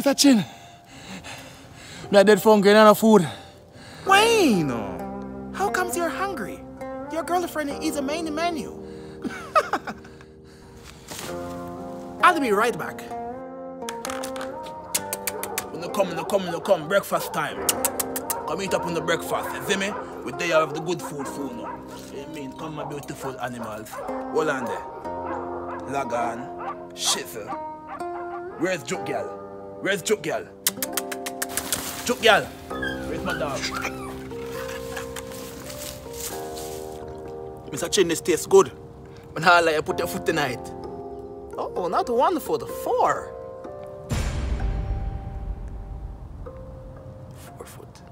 Mr. Chin, me dead for hungry and no food. Wayne, how comes you're hungry? Your girlfriend is a main menu. I'll be right back. When you come, breakfast time. Come eat up on the breakfast, you see me? We there have the good food now. You mean, come my beautiful animals. Hold on there. Lagan, Shizzle. Where's Juk Girl? Where's Juk Girl? Juk Girl, where's my dog? Mr. Chin, this tastes good. When I like you put your foot tonight. Oh, not 1 foot, 4. 4 foot.